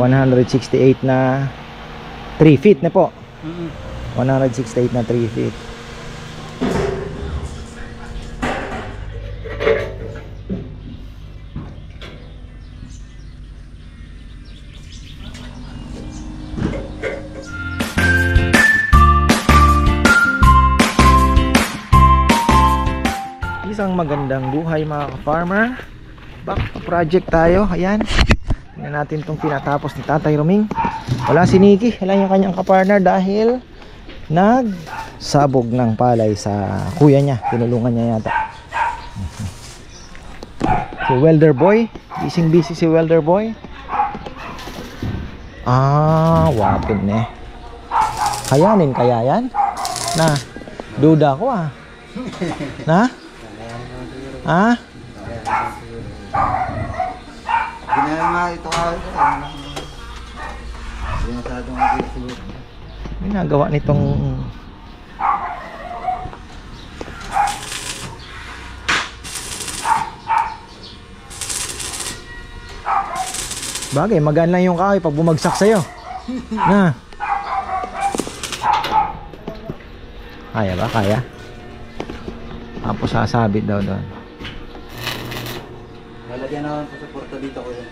168 na 3 feet na po. 168 na 3 feet. Isang magandang buhay mga ka-farmer. Back to project tayo. Ayan, tingnan natin itong tinatapos ni Tatay Roming. Wala si Nikki, wala yung kanyang ka-partner dahil nagsabog ng palay sa kuya niya. Tinulungan niya yata. Si Welder Boy, busy si Welder Boy. Wapin eh. Kayanin kaya yan? Na, duda ko ah. Na? Ha? Ginama ito ka. Masyadong magiging Ginagawa nitong bagay, magaan lang yung kahoy pag bumagsak sa'yo. Na. Kaya ba? Kaya? Tapos sasabit daw doon. Lalagyan naman po sa porta dito ko yun.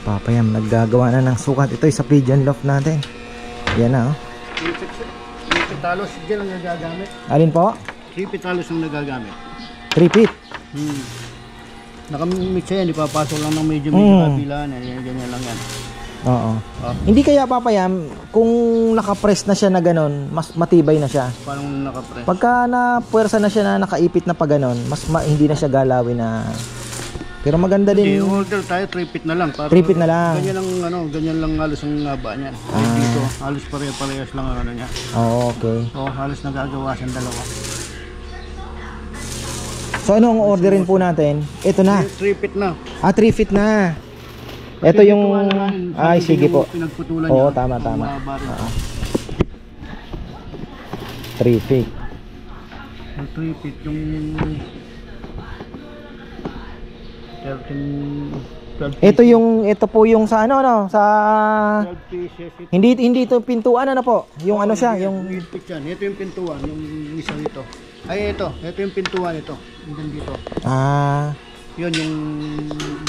Papayam, naggagawa na ng sukat. Ito sa pigeon loft natin. Yan na oh. 3 pitalos dyan ang nagagamit. Alin po? 3 pitalos ang nagagamit. 3 feet. Nakamix yan, ipapasok lang ng medyo kabilaan. Ganyan lang yan. Oo. Hindi kaya papayam, kung nakapress na siya na ganon, mas matibay na siya. Parang nakapress. Pagka na puwersa na siya na nakaipit na pa ganon, hindi na siya galawin na. Pero maganda din. I-order tayo 3 feet na lang. 3 feet na lang. Ganyan lang halos ang haba niyan. Dito, halos parehas lang ang ano niya. Okay. So, halos nagagawa siyang dalawa. So ano ang orderin po natin? Ito na. 3 feet na. 3 feet na. Ito yung ay sige po. Pinagputulan Oo, niya. tama. 3 feet. Yung 3 feet yung 12 ito po yung sa sa 12 pieces. hindi ito pintuan po. Yung ano siya, yung yan. Ito yung pintuan, yung isa nito. Ay ito yung pintuan ito. Hanggang dito. Yun yung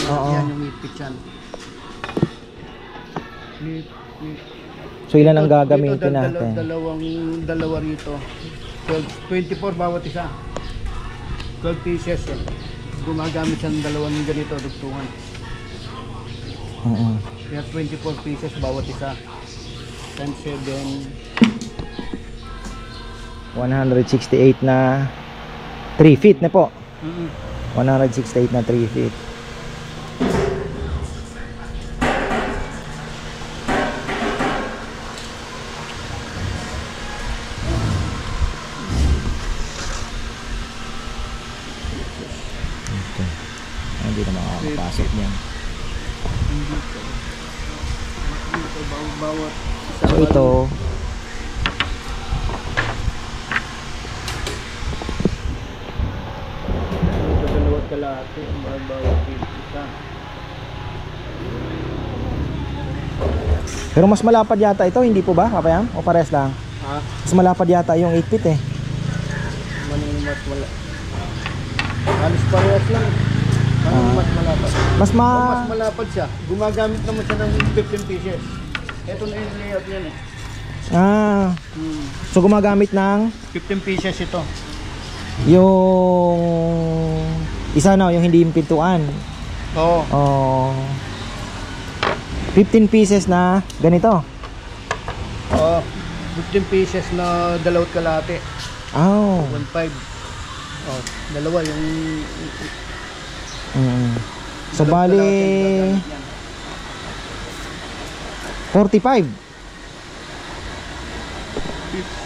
yan yung meat yan. So ilan ang gagamitin natin? Dalawa rito. 24 bawat isa. 12 pieces yan. Gumagamit siya ng dalawang ganito dugtungan. Kaya 24 pieces bawat isa. Times 7. 168 na 3 feet na po. 168 na 3 feet. Hindi na makakapasok niyan. So ito dalawat kalahati bawat isa. Pero mas malapad yata ito, hindi po ba, Papayam? O pares lang? Mas malapad yata yung 8 feet eh. Mas malapad. Halos parehas lang. Mas malapad. Mas malapad siya. Gumagamit naman siya ng 15 pieces. Ito na yung layout niyan eh. So gumagamit ng 15 pieces ito. Yung isa yung hindi yung pintuan. Oo. 15 pieces na ganito. Oo. 15 pieces na dalawat kalahati. 1.5. Dalawa yung so bali 45.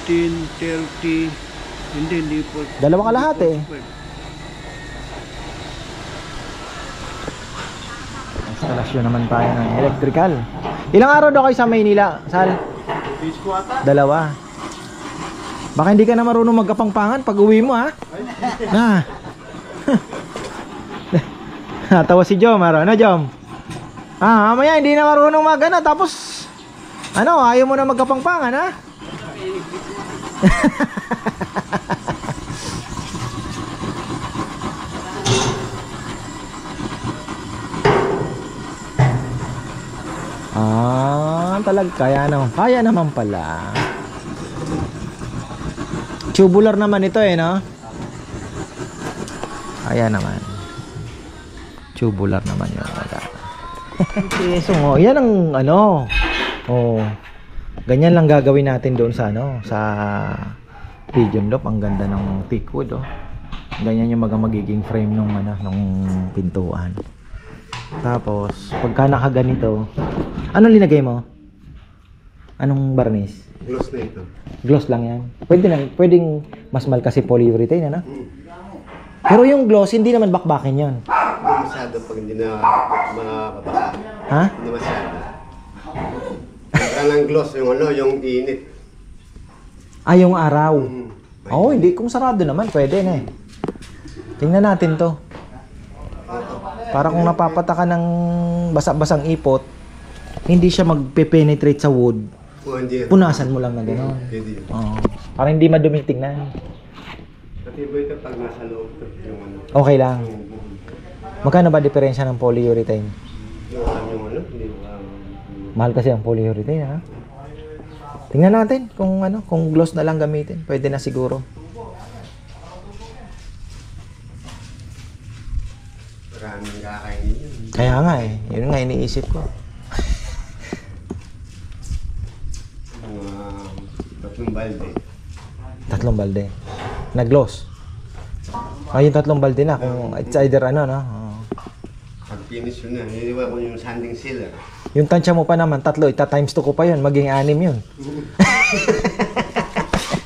15, 30. Hindi po. Dalawa kalahati. Instalasyon naman tayo ng electrical. Ilang araw daw kayo sa Maynila, Sal? Dalawa. Baka hindi ka na marunong magkapangpangan pag uwi mo, ha? Na. Natawa si Jom, ano Jom? Mamaya hindi na marunong magana, tapos ano, ayaw mo na magkapangpangan, ha? Kaya naman pala. Tubular naman ito eh, no? Kaya naman. Tubular naman yung wala. So, yan ang ano. Oh. Ganyan lang gagawin natin doon sa ano, sa pigeon loop. Ang ganda ng teakwood, oh. Ganyan yung magiging frame nung ano, nung pintuan. Tapos, pagka nakaganito, anong linagay mo? Anong barnis? Gloss na ito. Gloss lang yan. Pwedeng mas mahal kasi polyurethane, ano? Pero yung gloss, hindi naman bakbakin yan. Hindi masyado pag hindi na mababasa. Ha? Hindi masyado. Pagka ng gloss, yung ano, yung init. Yung araw. Oo, hindi. Kung sarado naman, pwede na eh. Tingnan natin to. Para kung napapata ka ng basa-basang ipot, hindi siya magpe-penetrate sa wood. Punasan mo lang na gano'n. Para hindi maduming tingnan. Matibay ka pag nasa loob yung ano. Okay lang. Magkano ba diferensya ng polyurethane? Yung ano, Mahal kasi ang polyurethane, ha? Tingnan natin kung ano, kung gloss na lang gamitin. Pwede na siguro. maraming kakainin yun. Kaya nga eh. Yun nga iniisip ko. Tatlong balde. Tatlong balde. Na-gloss. Yung tatlong balde na. Kung it's either ano, no? Pag finish yun na, hiniwa ko yung sanding sealer. Yung tansya mo pa naman, tatlo, ita-times 2 ko pa yun. Maging 6 yun.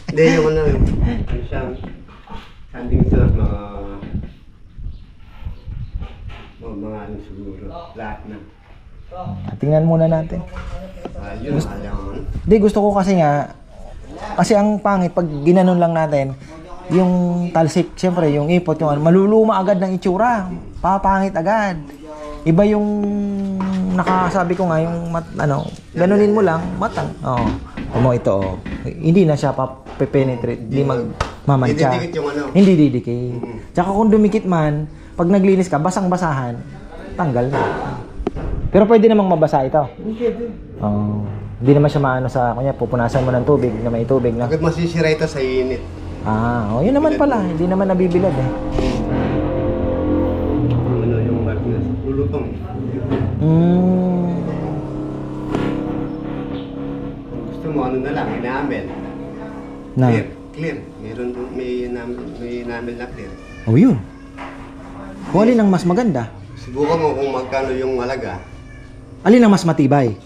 Hindi, yung ano, yung siyang sanding sealer, mga ano siguro, lahat na. Tingnan muna natin. Yun, alam. Di, gusto ko kasi nga, kasi ang pangit, pag ginanon lang natin, yung talsik, siyempre, yung ipot, yung maluluma agad ng itsura. Papangit agad. Iba yung nakasabi ko nga, yung ganunin mo lang, matang. Oo. Ito, oh. Hindi na siya penetrate, hindi magmamantsa. Hindi didikit yung ano. Hindi didikit. Tsaka kung dumikit man, pag naglinis ka, basang-basahan, tanggal na. Pero pwede namang mabasa ito. Hindi naman siya maano sa kanya, pupunasan mo ng tubig na may tubig na. Bakit masisira ito sa init? Yun naman pala, hindi naman nabibilad eh. Ano yung markers? Lulutong. Gusto mo ano na lang, enamel. Na? Clear. Meron doon, may enamel na clear. Oh, yun. Kung alin ang mas maganda? Subukan mo kung magkano yung halaga. Alin ang mas matibay?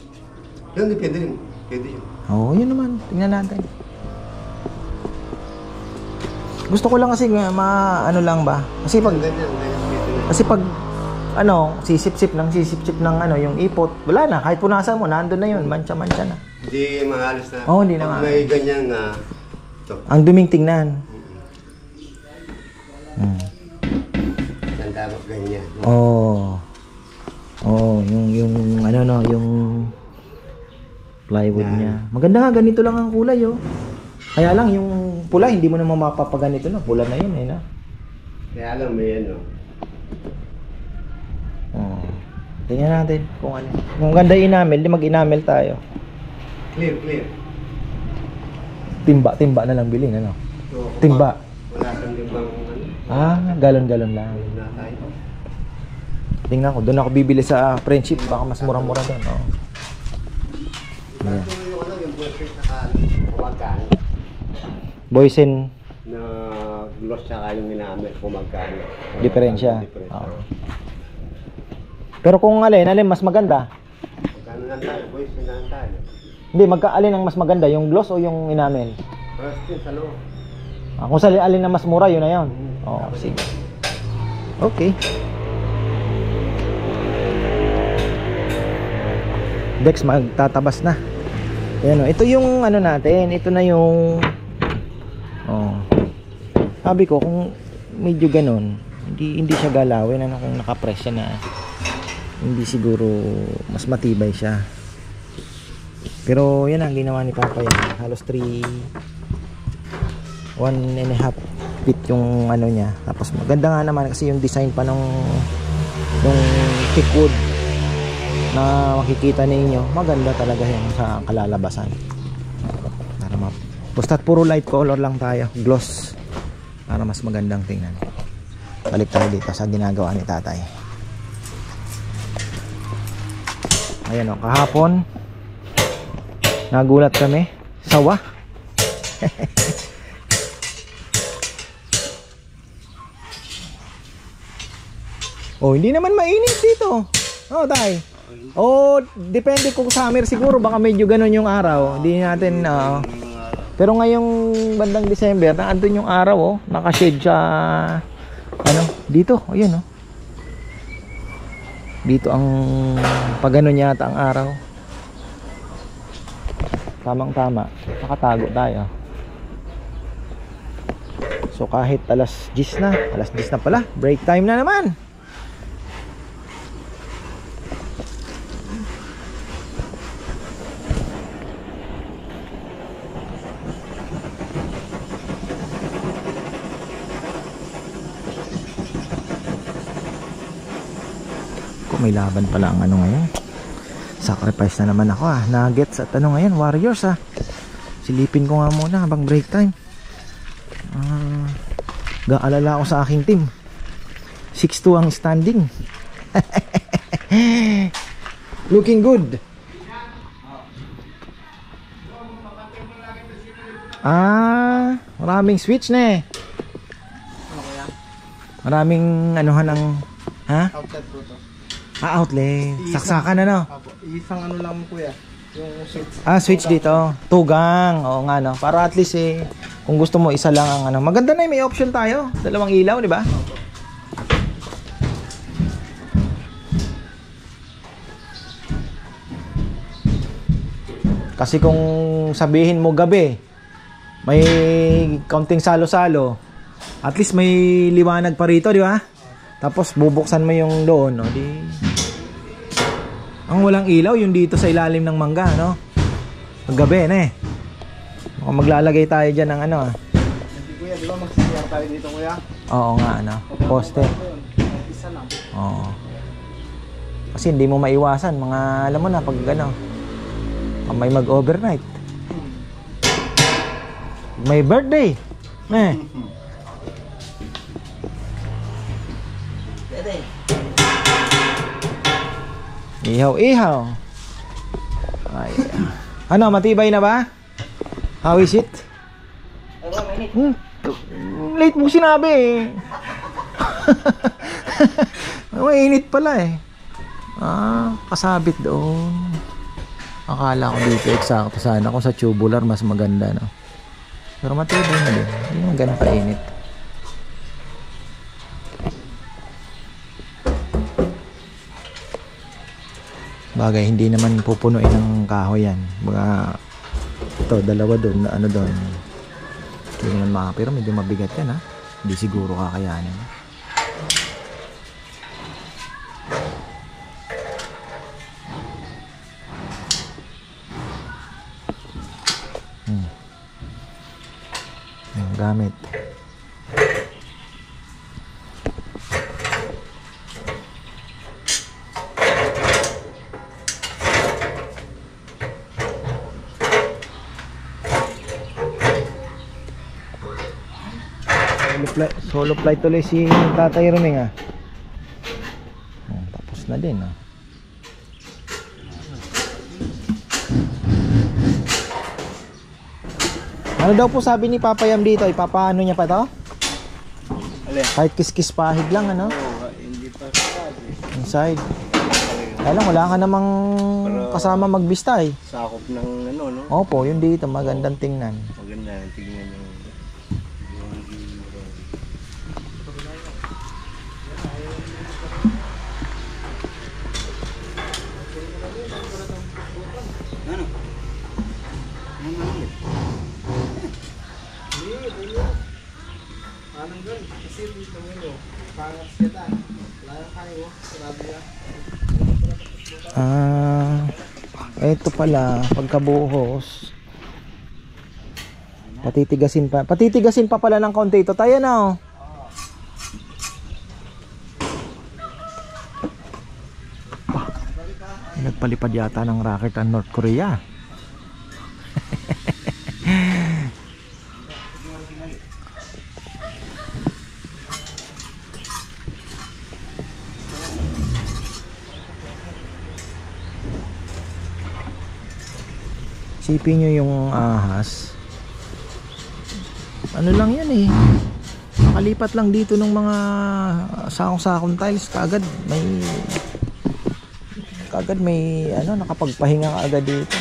Yun, pwede rin. Pwede yun. Yun naman. Tingnan natin. Gusto ko lang kasi ano lang ba? Kasi pag sisip-sip ng yung ipot, wala na. Kahit punasan mo, nandun na yun. Mancha-mancha na. Hindi mahalos na. Hindi na mahalos. May ganyan na ang duming tingnan. Ang dapat ganyan. Yung plywood niya. Maganda nga, ganito lang ang kulay, oh. Kaya lang, yung pula, hindi mo naman mapapaganito na. Pula na yun, eh, na. Kaya lang, may ano. Tingnan natin kung ano. Kung ganda enamel, di mag-enamel tayo. Clear. Timba na lang bilhin, ano? So, Timba. Wala kang timbang ano. Galon-galon lang. Wala tayo. Tingnan ko, doon ako bibili sa Friendship. Baka mas murang-mura doon. Yeah. Yung boyfriend na kumagkano. Boysen Na gloss saka yung enamel kumagkano. diferensya. Pero kung alin mas maganda? Magkano lang tayo, boys, lang tayo. Hindi, alin ang mas maganda? Yung gloss o yung enamel? First yun sa loob. Kung alin ang mas mura, yun na yun. Sige. Okay. Dex magtatabas na. Ayan, ito yung ano natin, ito na yung sabi ko kung medyo ganun, hindi siya galawin, ano, kung nakapress siya na hindi siguro mas matibay siya. Pero yan ang ginawa ni Papa yan. Halos 1.5 feet yung ano niya. Tapos maganda nga naman kasi yung design pa nung thickwood na makikita ninyo, maganda talaga yan sa kalalabasan. Para basta't puro light color lang tayo, gloss, para mas magandang tingnan. Balik tayo dito sa ginagawa ni tatay. Ayan o, kahapon nagulat kami, sawa. Oh, hindi naman mainit dito. Oh, tay. Oh, depende kung summer siguro, baka medyo ganun yung araw. Hindi natin pero ngayong bandang December, naandun yung araw, oh, naka-shade siya ano, dito, ayun, oh. Dito ang pagano yata ang araw. Tamang-tama, nakatago tayo. So kahit alas 10 na pala, break time na naman. May laban pala ang ano ngayon. Sacrifice na naman ako, Nuggets at ano ngayon, Warriors, silipin ko nga muna habang break time. Gaalala ako sa aking team. 6-2 ang standing. Looking good. Maraming switch na maraming anuhan ng Outlet po to. Outlet. Saksakan ano? Isang ano lang kuya. Yung switch. Switch dito. Tugang. Oo nga, no. Para at least kung gusto mo isa lang ang ano. Maganda na may option tayo. Dalawang ilaw, di ba? Kasi kung sabihin mo gabi, may kaunting salo-salo, at least may liwanag pa rito, di ba? Tapos bubuksan mo yung doon, no? Ang walang ilaw yung dito sa ilalim ng mangga, no? Paggabi na Mukhang maglalagay tayo dyan ng ano. Kuya, di ba magsisiyar tayo dito, kuya? Oo nga, ano? Poste. Isa lang. Oo. Kasi hindi mo maiwasan, mga alam mo na pag ano, may mag-overnight, may birthday, ihaw. Ay. Ano, matibay na ba? How is it? Late mo sinabi mainit pala kasabit doon. Akala ko dito eksakto sana kung sa tubular mas maganda, no? Pero matibay na din, hindi naman ganun kainit. Bagay, hindi naman pupunuin ng kahoy yan. Baga, ito, dalawa doon, ano doon. Hindi naman pero medyo mabigat yan, Hindi siguro kakayanin. Yung gamit. Solo flight tuloy si Tatay Ruming, tapos na din, Ano daw po sabi ni Papa Yam dito? Ipapaano niya pa to? Kahit kiss-kiss pahid lang, ano? Hindi pa inside. Kaya lang, wala ka namang kasama magbista, sakop ng ano, no? Opo, yun dito, magandang tingnan. Magandang tingnan yung Ito pala, pagkabuhos. Patitigasin pa pala ng konti ito. Tayo na oh. Nagpalipad yata ng rocket ang North Korea. Isipin nyo yung ahas. Ano lang yan eh. Nakalipat lang dito ng mga sakong-sakong tiles. Kagad may ano, nakapagpahinga ka agad dito.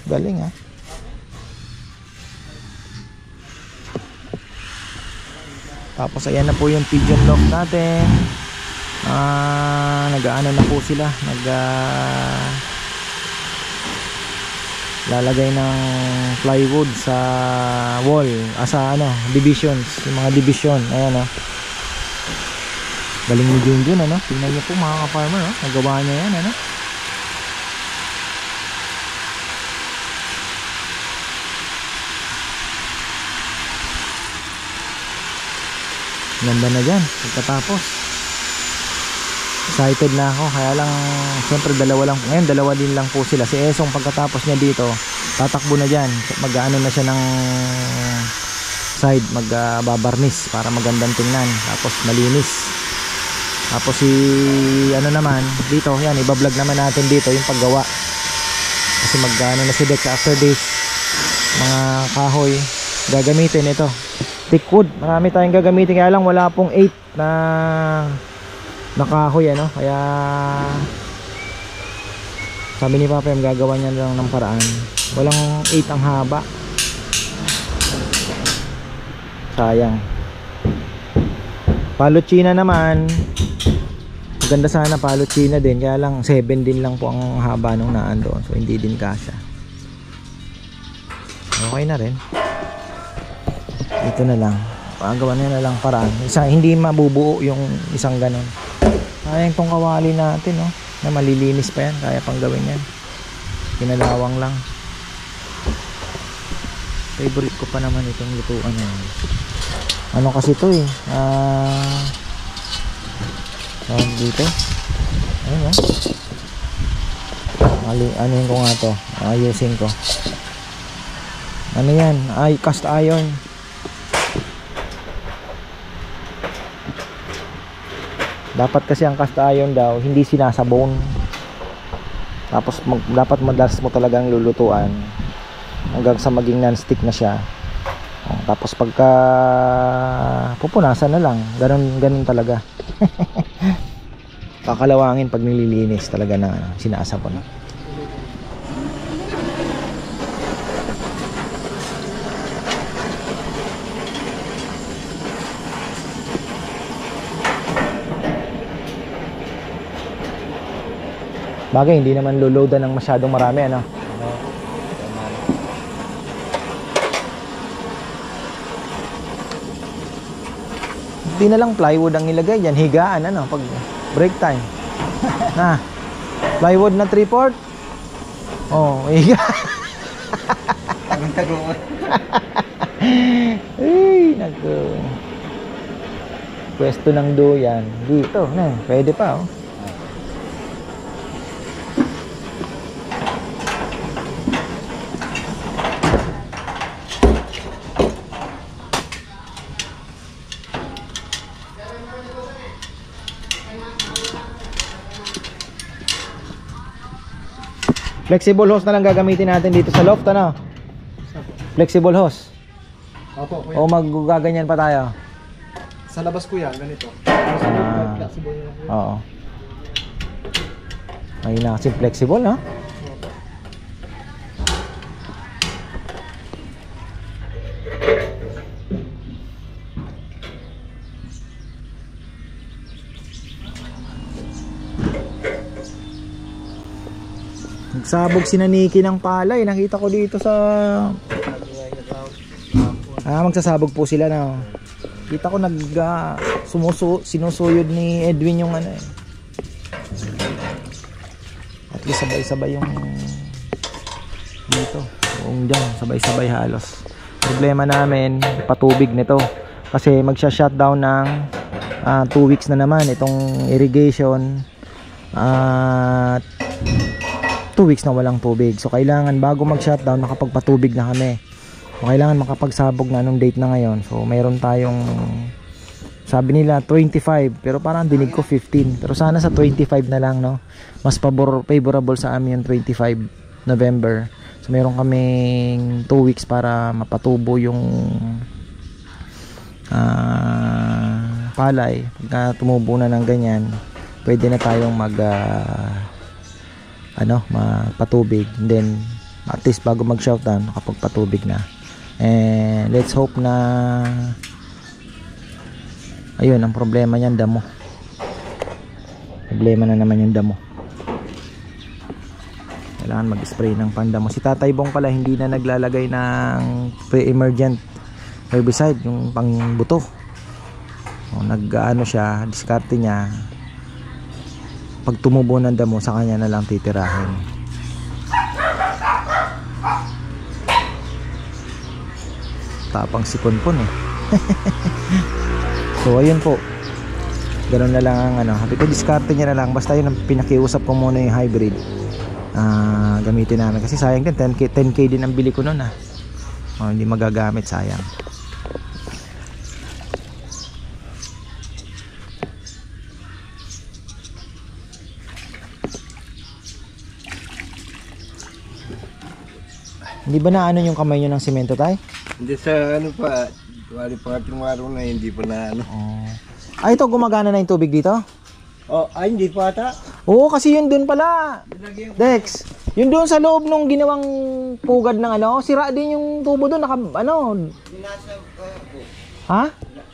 Galing ha. Tapos ayan na po yung pigeon loft natin. Nag-aano na po sila. Lalagay ng plywood sa wall, sa ano, divisions, yung mga division. Ayan o. Galing ni Junjun, ano? Tingnan niyo po mga ka-farmer, no? Nagawa niya yan, ano? Ganda na dyan, pagkatapos. Excited na ako, kaya lang siyempre dalawa din lang po sila. Si Esong pagkatapos niya dito tatakbo na dyan, mag-ano na siya ng side, magbabarnis para magandang tingnan, tapos malinis. Tapos si ano naman dito, yan, ibablog naman natin dito yung paggawa, kasi mag-ano na si Dex after this. Mga kahoy gagamitin, ito thick wood, marami tayong gagamitin, kaya lang wala pong 8 na kahoy, ano, kaya sabi ni Papa yung gagawa niya lang ng paraan, walang 8 ang haba, sayang. Paluchina naman maganda sana, paluchina din, kaya lang 7 din lang po ang haba nung naan doon, so hindi din kasya. Okay na rin, ito na lang, pagawa na lang paraan, hindi mabubuo yung isang ganon. Sayang tong kawali natin, no, na malilinis pa yan, kaya pang gawin yan, kinalawang lang. Favorite ko pa naman itong lutuan na yan. Ano kasi ito eh, dito, ayun o, anuhin ko nga to, ayusin ko. Ano yan, ay cast iron. Dapat kasi ang cast iron daw hindi sinasabon, tapos dapat madalas mo talagang lulutuan hanggang sa maging non-stick na siya. Tapos pagka pupunasan na lang, ganun talaga. Kakalawangin pag nililinis talaga na sinasabon. Bagay, hindi naman loloadan ng masyadong marami, ano? Hindi na lang plywood ang ilagay dyan, higaan, ano, pag break time. Na, plywood na 3/4. Oh, higa. Ay, naku. Pwesto ng duyan dito, na, pwede pa, oh. Flexible hose na lang gagamitin natin dito sa loft, ano? Flexible hose. Opo, kuya. O magaganyan pa tayo? Sa labas ko yan, ganito. Sa loob, flexible na po. Oo. Ay na kasi flexible, no? Nagsabog si Naniki ng palay. Nakita ko dito sa magsasabog po sila na. Kita ko sinusuyod ni Edwin yung ano eh. At least sabay-sabay yung dito. Buong dyan, sabay-sabay halos. Problema namin, patubig nito. Kasi magsha-shutdown ng 2 weeks na naman itong irrigation. At 2 weeks na walang tubig. So kailangan bago mag-shutdown makapagpatubig na kami. So kailangan makapagsabog na anong date na ngayon. So mayroon tayong, sabi nila 25, pero parang dinig ko 15. Pero sana sa 25 na lang, no. Mas favorable sa amin yung 25 November. So mayroon kaming 2 weeks para mapatubo yung palay. Pagka tumubo na ng ganyan, pwede na tayong mapatubig. And then at least bago mag-shutdown makapagpatubig na. And let's hope na ayun, ang problema niyan damo. Problema na naman yung damo. Kailangan mag-spray ng pandamo. Si Tatay Bong pala hindi na naglalagay ng pre-emergent herbicide, yung pangbuto. Nag-ano siya, diskarte niya. Pag tumubo ng damo, sa kanya na lang titirahin. Tapang si Ponpon eh. So ayun po, ganun na lang ang ano. Happy ko, diskarte niya na lang. Basta yun ang pinakiusap ko muna yung hybrid. Gamitin namin kasi sayang din, 10k din ang bili ko nun ah. Hindi magagamit, sayang. Hindi ba na ano yung kamay nyo ng semento, tay? Hindi sa ano pa, wali pa ating araw na hindi pa na ano. Ito gumagana na yung tubig dito? Hindi pa ata. Oo, kasi yun dun pala, Dex. Yun doon sa loob nung ginawang pugad ng ano, sira din yung tubo doon, Ha?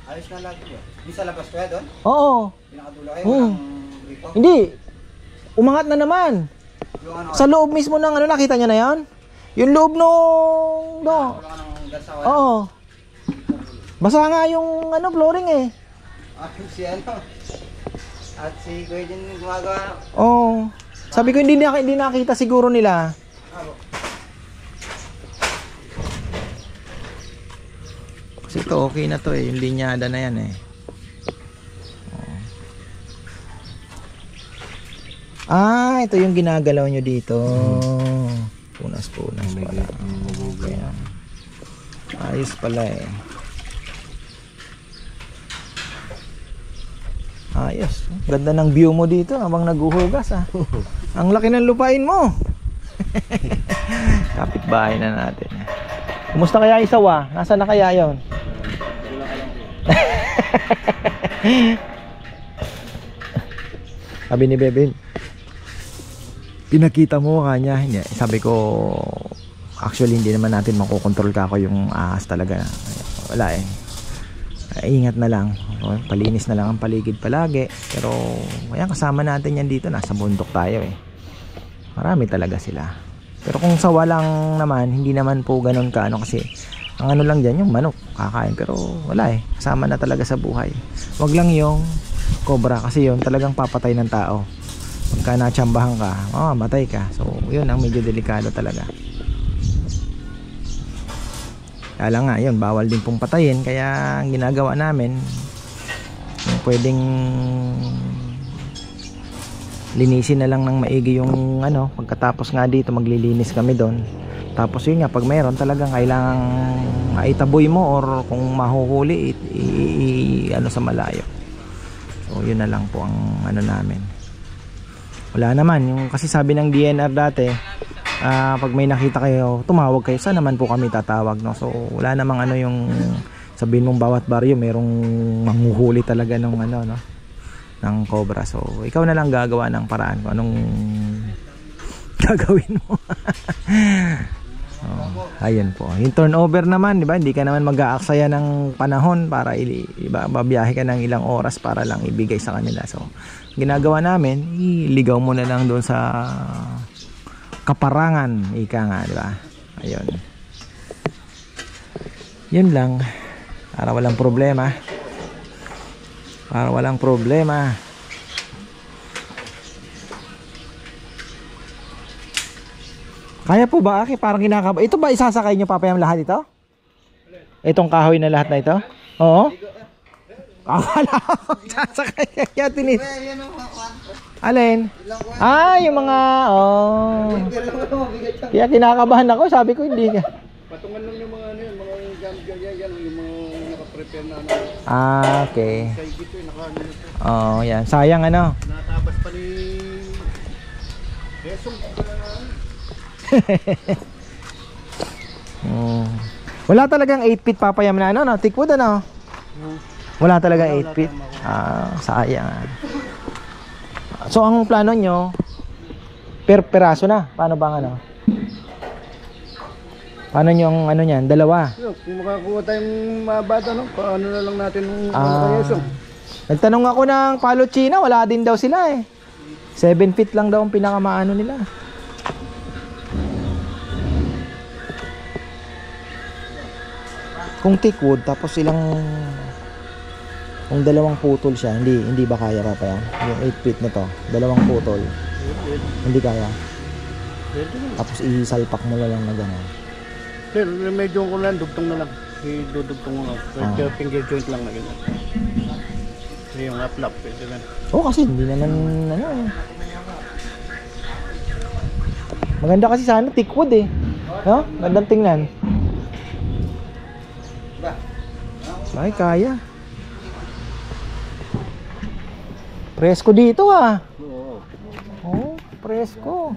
Ayos na lang yun. Di sa labas ko doon? Oo. Pinakadulo kayo Oo. Hindi. Umangat na naman. Sa loob mismo ng ano, nakita nyo na yan? Yung loob nung Oo. Basa nga yung ano, flooring eh. Si ano? At si Kuya din gumagawa. Oo. Sabi ko hindi nakita siguro nila. Kasi ito okay na to eh, yung linyada na yan eh. Ito yung ginagalaw nyo dito. Punas-punas pala. Okay. Ayos pala eh. Ayos. Ganda ng view mo dito habang naguhugas ah. Ang laki ng lupain mo. Kapitbahay na natin. Kumusta kaya yung sawa? Nasaan na kaya yon? Sabi ni Bebe, pinakita mo kanya. Hindi. Sabi ko, actually hindi naman natin makokontrol ka ako yung ahas talaga. Wala eh. Ingat na lang, palinis na lang ang paligid palagi. Pero ayan, kasama natin yan dito, nasa bundok tayo eh. Marami talaga sila. Pero kung sawa lang naman, hindi naman po ganun ka ano, kasi ang ano lang dyan yung manok kakain. Pero wala eh, kasama na talaga sa buhay. Wag lang yung cobra, kasi yun talagang papatay ng tao. Pagka natsambahan ka, matay ka. So yun ang medyo delikado talaga. Kaya nga yun, bawal din pong patayin. Kaya ang ginagawa namin, yung pwedeng linisin na lang ng maigi yung ano. Pagkatapos nga dito maglilinis kami doon. Tapos yun nga, pag mayroon talagang kailangang maitaboy mo, or kung mahuhuli ano sa malayo. So yun na lang po ang ano namin. Wala naman yung, kasi sabi ng DNR dati, pag may nakita kayo, tumawag kayo. Saan naman po kami tatawag, no? So wala namang ano yung sabihin mong bawat baryo merong manghuhuli talaga ng ano, no, ng cobra. So ikaw na lang gagawa ng paraan kung anong gagawin mo. Ayun po. Yung turnover naman, di ba? Hindi ka naman mag-aaksaya ng panahon para babiyahe ka ng ilang oras para lang ibigay sa kanila. So ginagawa namin, iligaw mo na lang doon sa kaparangan, ika nga, di ba? Ayun. Yun lang. Para walang problema. Para walang problema. Kaya po ba, Aki? Parang kinakaba. Ito ba isasakay nyo papayam lahat ito? Itong kahoy na lahat na ito? Oo? Akala ko sasakay kaya tinis. Alin? Yung mga kaya kinakabahan ako, sabi ko hindi ka. Patungan lang yung mga ano yun, mga yan, yung mga naka-prepare na ano. Okay. Kaya dito yung naka-ano ito. Yan. Sayang ano. Natabas pa ni Resong. Wala talagang 8 feet papayam na ano, no? Thickwood ano? Wala talagang 8 feet. Sayang. So ang plano nyo per peraso na. Paano bang ano? Paano nyo ang ano niyan? Dalawa. Kung makakuha tayong mga bata, no? Paano na lang natin kay Resong. Nagtanong ako ng Palo China, wala din daw sila eh. 7 feet lang daw ang pinakamaano nila. Kung thickwood tapos kung dalawang putol siya, hindi ba kaya pa yan? Yung 8 feet na to, dalawang putol. Hindi kaya. Tapos isalpak mo na lang na gano'n. Pero medyo ko lang, dugtong na lang. Idudugtong mo lang. Finger joint lang na gano'n. Yung lap-lap, pwede lang. Kasi hindi naman ano eh. Maganda kasi sana thickwood eh. No? Gandang tingnan. Ay, kaya. Presko dito ah. Presko.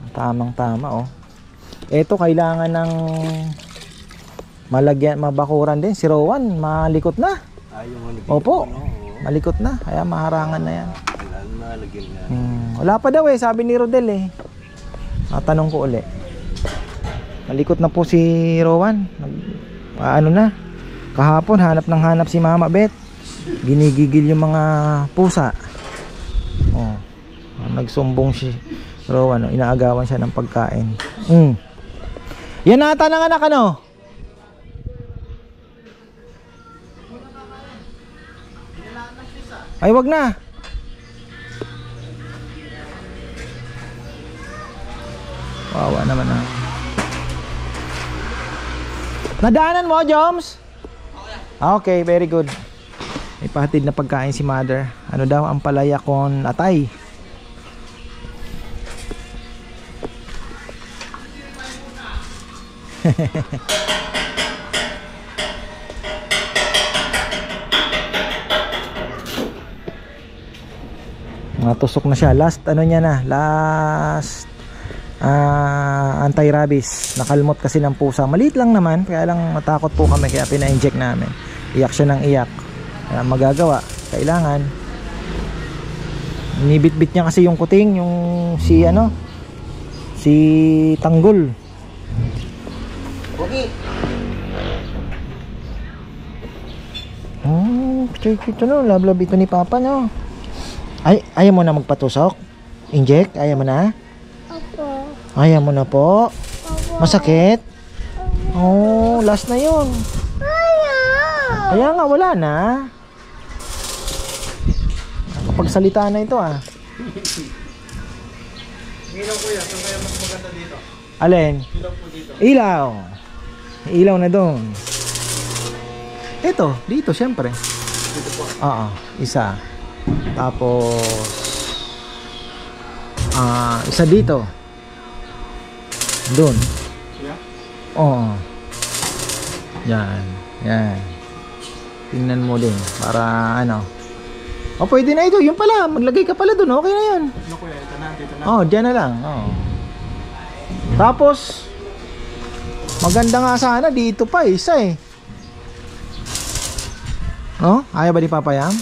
Tamang-tama Ito kailangan ng mabakuran din. Si Rowan, malikot na. Opo, malikot na. Kaya maharangan na yan. Wala pa daw sabi ni Rodel eh. Tanong ko uli. Malikot na po si Rowan. Ano na? Kahapon hanap si Mama Bet. Ginigigil yung mga pusa. Nagsumbong si Rowan, inaagawan siya ng pagkain. Yan nata ng anak ano? Ay wag na. Wawa naman na. Nadaanan mo, Joms? Okay, very good. May pahatid na pagkain si Mother. Ano daw ang palaya kon atay? Natusok na siya. Last ano niya na? Last anti-rabies. Nakalmot kasi ng pusa. Maliit lang naman, kaya lang matakot po kami kaya pina-inject namin. Iyak siya ng iyak. Kaya magagawa, kailangan. Nibit-bit niya kasi yung kuting, yung si Tanggol. Okay. Ito no, lablab ito ni Papa no. Ayaw mo na magpatusok? Inject? Ayaw mo na? Ayaw mo na po? Masakit? Last na yun. Kaya nga, wala na. Nakapagsalita na ito Ilaw kuya, saan kaya mas maganda dito? Alin? Ilaw po dito. Ilaw. Ilaw na doon. Ito, dito syempre. Dito po. Isa. Tapos isa dito. Doon. Yeah? Yan. Tingnan mo din para ano. Pwede na ito. Yung pala, maglagay ka pala doon. Okay na yan. Ano kuya, ito na, dito na. Diyan na lang. Tapos maganda nga sana dito pa isa eh. Ayaw ba ni Papayam?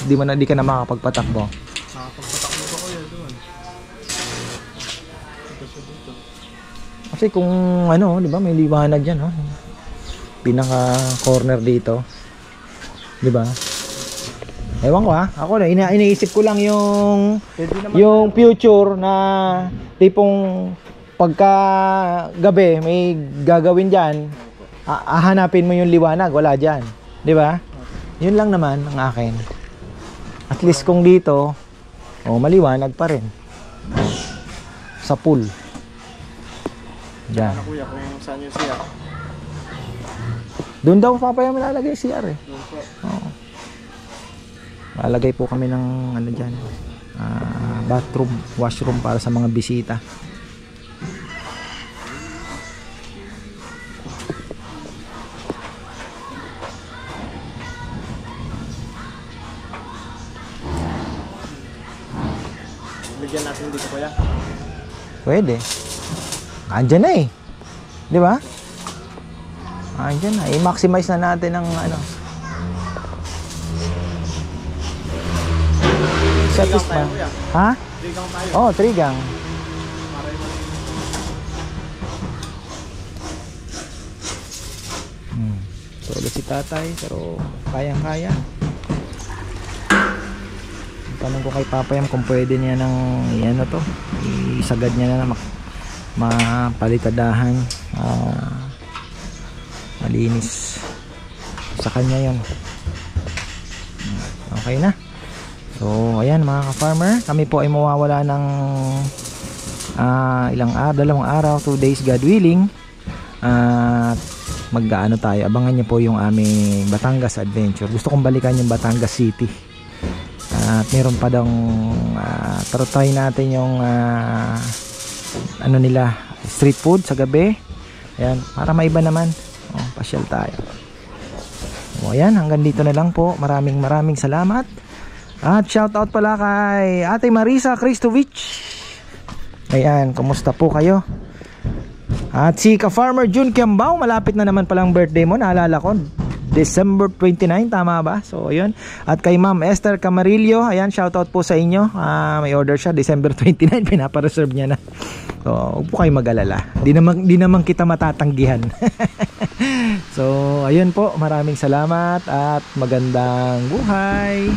Di ka na makapagpatakbo? Nakapagpatakbo ko kuya doon. Dito. Kasi kung di ba may liwanag diyan, pinaka corner dito. Di ba? Ewan ko ako na iniisip ko lang yung future na tipong pagka gabi may gagawin diyan, hahanapin mo yung liwanag, wala diyan. Di ba? Yun lang naman ang akin. At least kung dito, maliwanag pa rin. Sa pool. Diyan. Ano kuya, kung saan yung siya? Doon daw papaya malalagay CR eh. Doon po. Oo. Lalagay po kami ng ano dyan, bathroom, washroom para sa mga bisita. Bigyan natin dito kuya. Pwede. Andyan na eh. Di ba? Andyan na. I-maximize na natin ang ano. Set is tayo, pa. kuya. Ha? Trigang tayo. Oh, trigang. Para yung Solo si tatay pero kayang-kaya. Tanong ko kay Papayam kung pwede niya ng ano to, isagad niya na mapalitadahan, malinis sa kanya yon. Okay na. So ayan mga ka-farmer, kami po ay mawawala ng dalawang araw, 2 days God willing. At mag-aano tayo, abangan niyo po yung aming Batangas adventure. Gusto kong balikan yung Batangas City. At meron pa daw try natin yung ano nila, street food sa gabi. Ayan, para maiba naman. Pasyal tayo. Ayan, hanggang dito na lang po. Maraming salamat. At shout out pala kay Ate Marisa Kristovich. Ayan, kumusta po kayo? At si ka-farmer Jun Kiambao, malapit na naman palang birthday mo. Naalala ko, December 29, tama ba? So, ayun. At kay Ma'am Esther Camarillo, ayan, shoutout po sa inyo. May order siya, December 29, pinapareserve niya na. So, huwag po kayo mag-alala. Di naman kita matatanggihan. So, ayun po, maraming salamat at magandang buhay.